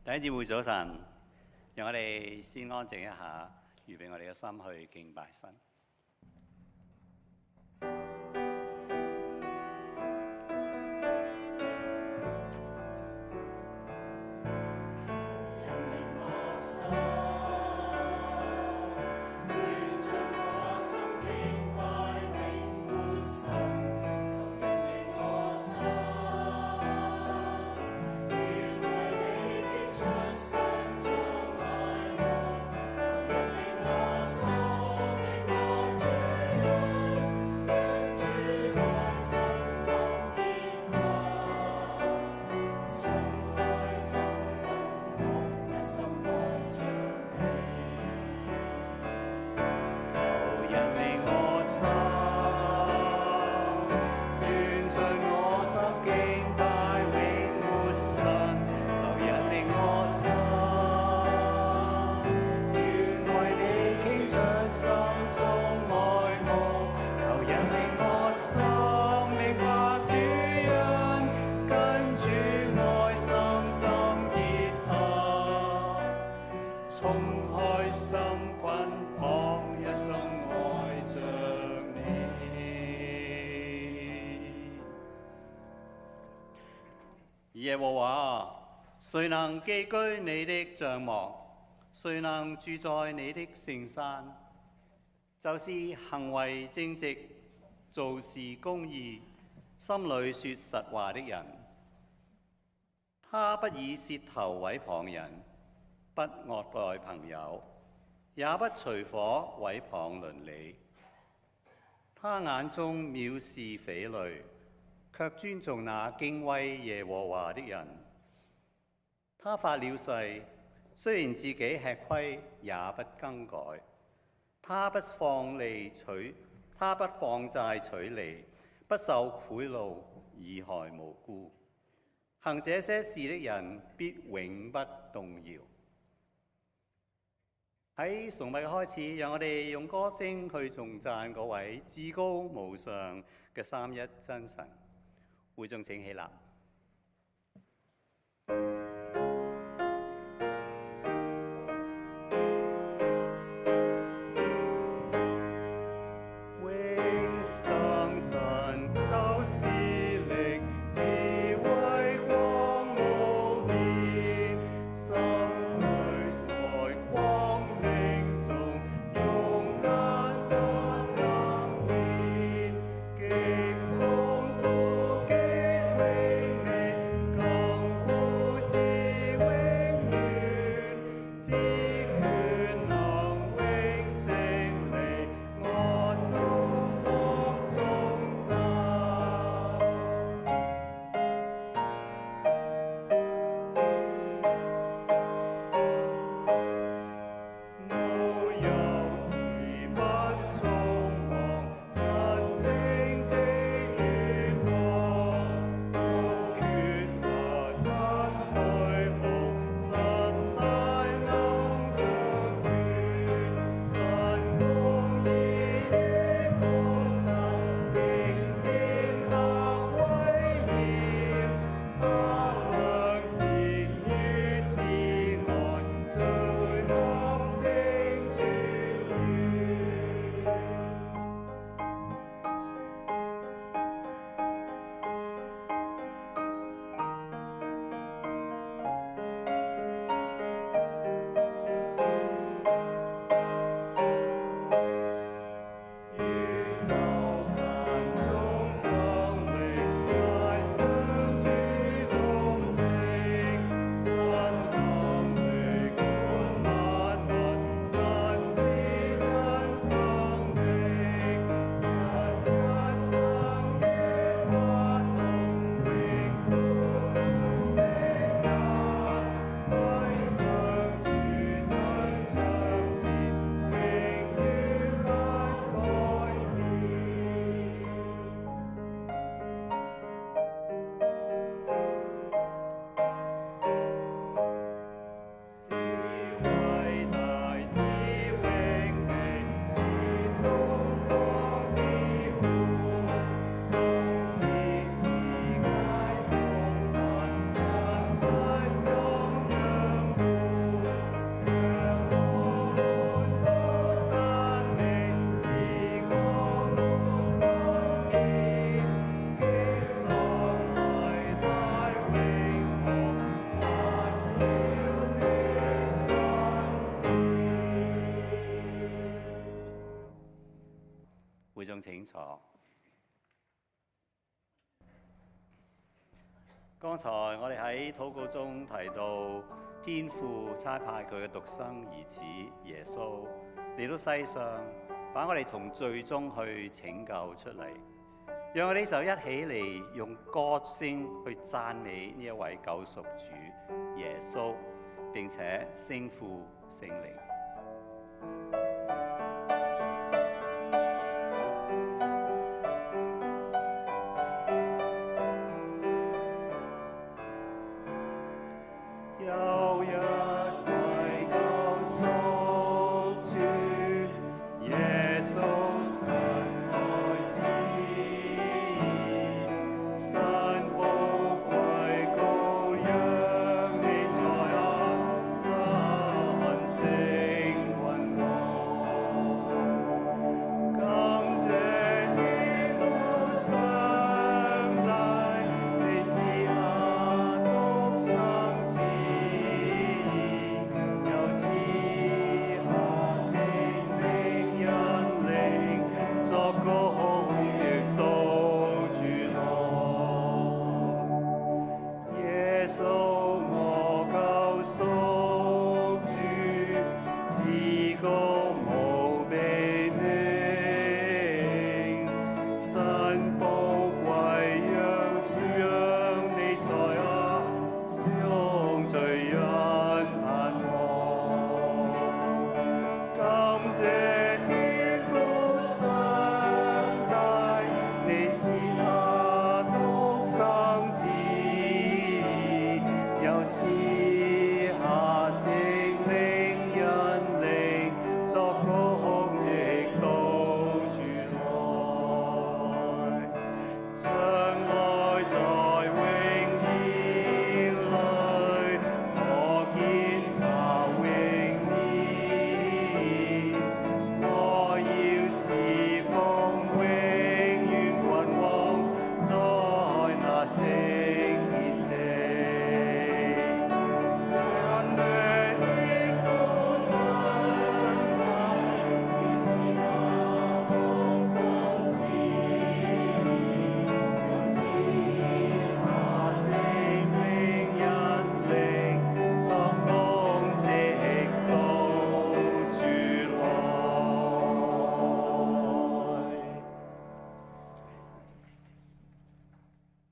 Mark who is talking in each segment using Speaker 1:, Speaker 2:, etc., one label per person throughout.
Speaker 1: 弟兄姊妹早晨，讓我哋先安靜一下，預備我哋嘅心去敬拜神。耶和華，誰能寄居你的帳幕？誰能住在你的聖山？就是行為正直、做事公義、心裏說實話的人。他不以舌頭毀謗人，不惡待朋友，也不隨夥毀謗鄰里。他眼中藐視匪類，卻尊重那敬畏耶和華的人。他發了誓，雖然自己吃虧，也不更改。他不放債取利，不受賄賂，以害無辜。行這些事的人，必永不動搖。喺崇拜嘅開始，讓我哋用歌聲去頌讚嗰位至高無上嘅三一真神。會眾請起立。永生神就是力，智慧光無邊，心居在光明中，用眼不能見，極豐富極榮美，更酷至永遠，知權能永勝利，我眾望頌讚。無憂慮不匆忙，神正直如光，無缺乏不虛無，神大能掌權，神公義的歌聲，敬虔行威嚴，他良善與慈愛，最合成全願。宇宙間中生靈，大相主造成，神能力管萬物，神是真生命，人一生的花種，永富信息那，為上主將長前，永遠不改變。會眾請坐。剛才我哋喺禱告中提到，天父差派佢嘅獨生兒子耶穌嚟到世上，把我哋從罪中去拯救出嚟，讓我哋就一起嚟用歌聲去讚美呢一位救贖主耶穌，並且聖父聖靈。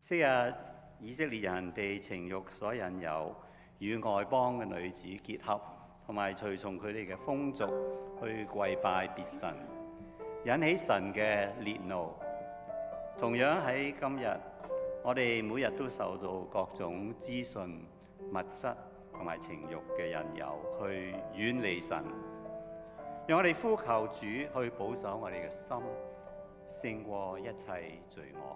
Speaker 1: 昔日以色列人被情慾所引誘，與外邦嘅女子結合，同埋隨從佢哋嘅風俗去跪拜別神，引起神嘅烈怒。同樣喺今日，我哋每日都受到各種資訊、物質同埋情慾嘅引誘，去遠離神。讓我哋呼求主去保守我哋嘅心，勝過一切罪惡。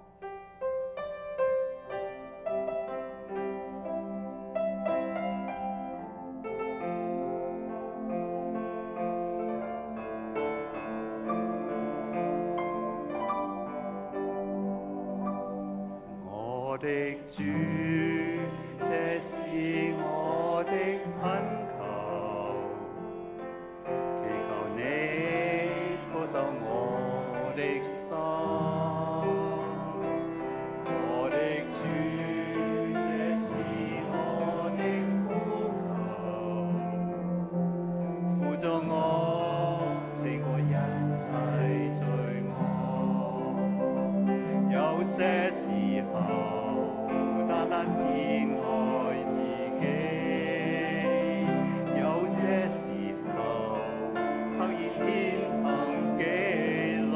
Speaker 1: 我的主，這是我的懇求，祈求你保守我的心。我的主，這是我的呼求，輔助我勝過一切罪惡。有些時候單單偏愛自己，有些時候刻意偏行己路，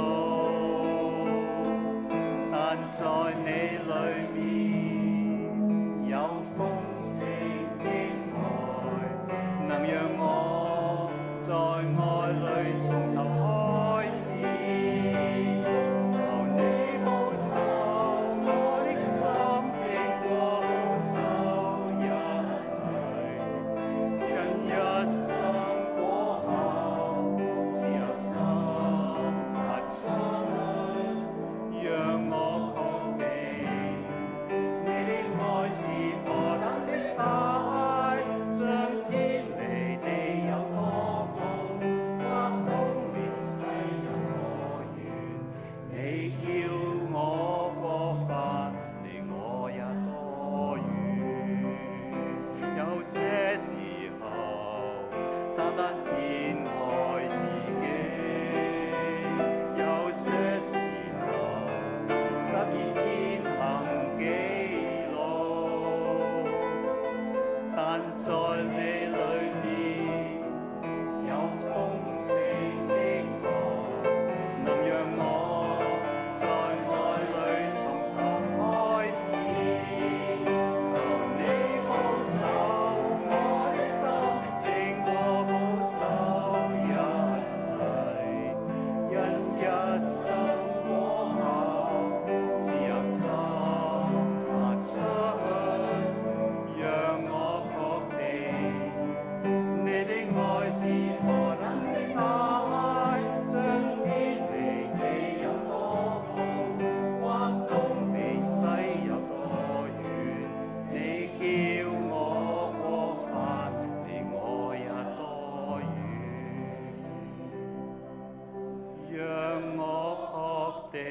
Speaker 1: 讓我確定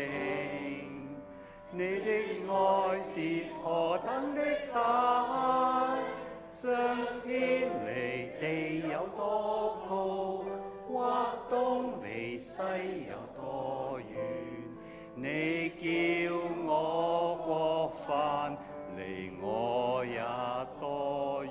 Speaker 1: 你的愛是何等的大，像天離地有多高，或東離西有多遠。你叫我過犯，離我也多遠。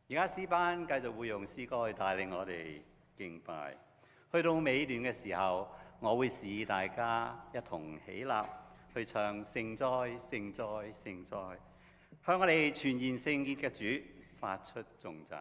Speaker 1: 而家詩班繼續會用詩歌去帶領我哋敬拜。去到尾段嘅時候，我會示意大家一同起立去唱聖哉聖哉聖哉，向我哋全然聖潔嘅主發出頌讚。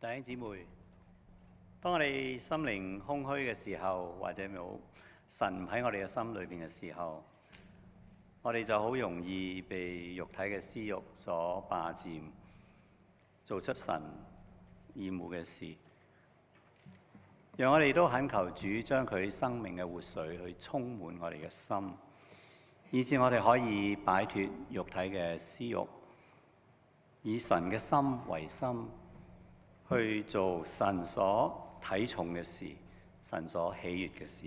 Speaker 1: 弟兄姊妹，當我哋心靈空虛嘅時候，或者冇神喺我哋嘅心裏邊嘅時候，我哋就好容易被肉體嘅私慾所霸佔，做出神厭惡嘅事。讓我哋都懇求主將佢生命嘅活水去充滿我哋嘅心，以致我哋可以擺脫肉體嘅私慾，以神嘅心為心，去做神所睇重嘅事，神所喜悅嘅事。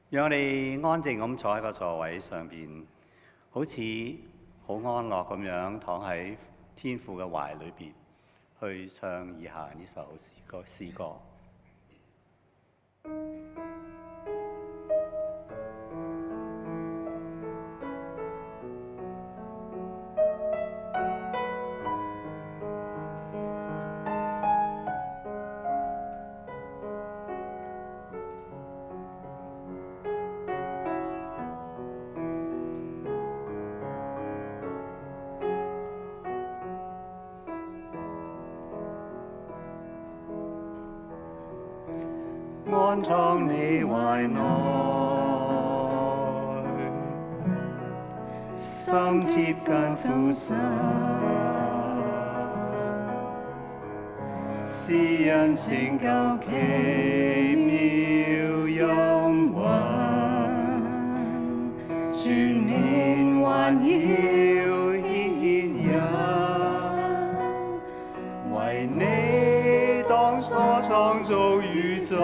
Speaker 1: 讓我哋安靜咁坐喺個座位上邊，好似好安樂咁樣躺喺天父嘅懷裏邊，去唱以下呢首詩歌。安躺你懷內，心貼近父神，施恩拯救奇妙音韻，全面環繞牽引，為你當初創造宇宙，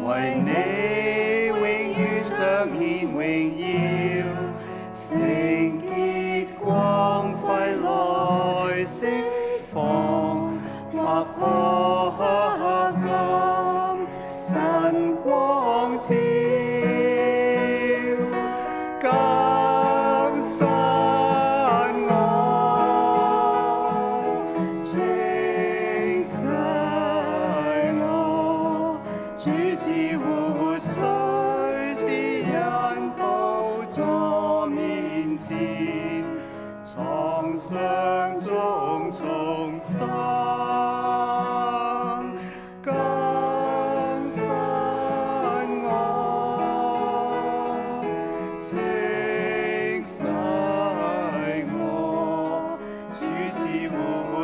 Speaker 1: 為你永遠彰顯榮耀，聖潔光輝來釋放，劃破黑暗，神光照，更新我，清洗我，主賜活水，施恩寶座面前，創傷中重生，更新我，清洗我，主賜活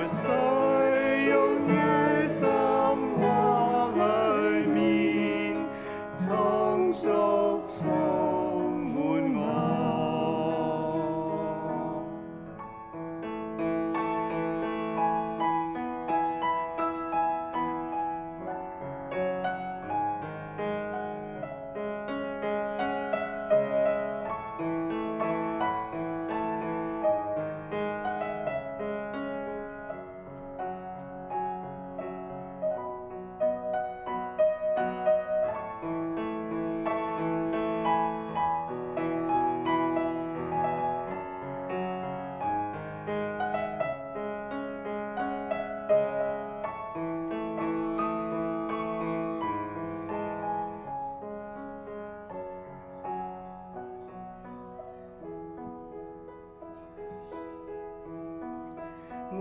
Speaker 1: 水，湧於心窩裏面，充足充滿我。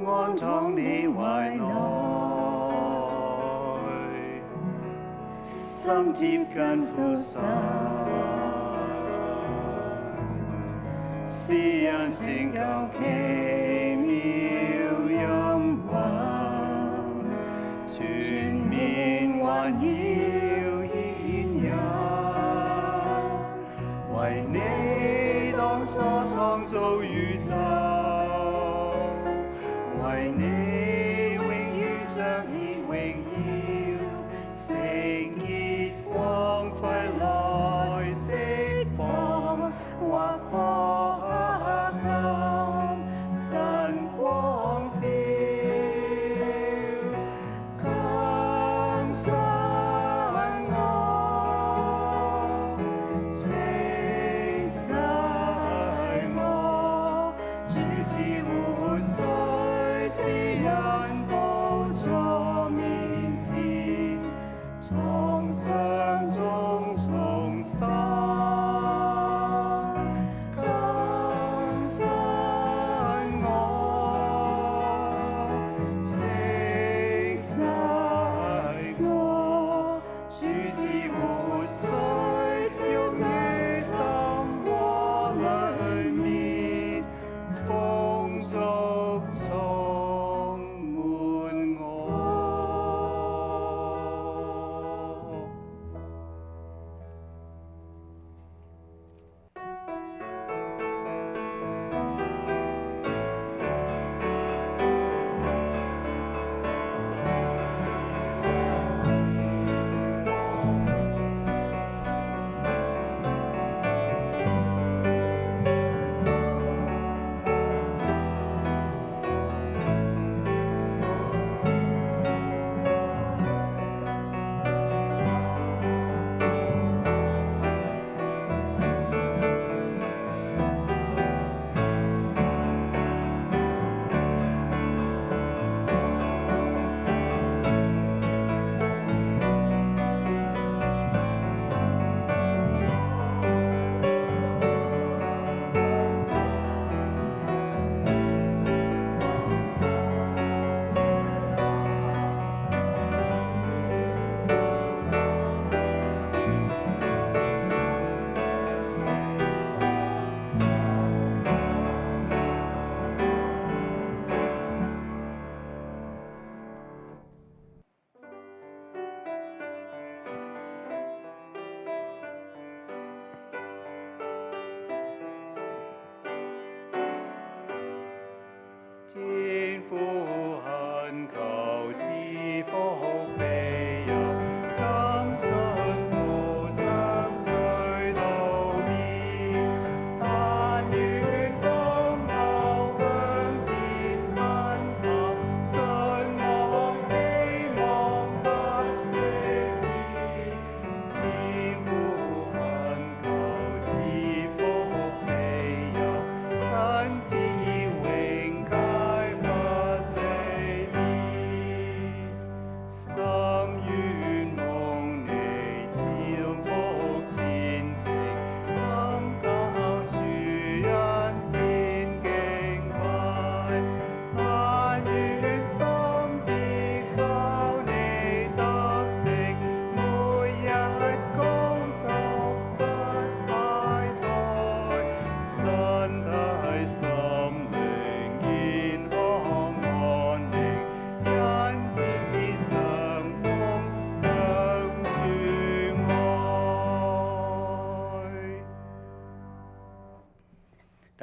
Speaker 1: 安躺你懷內，心貼近父神，施恩拯救奇妙音韻，全面環繞牽引，為你當初創造宇宙，為你永遠彰顯榮耀，聖潔光輝來釋放，劃破黑暗，神光照，更新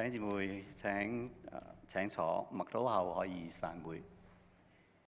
Speaker 1: 弟兄姊妹請坐，默禱後可以散會。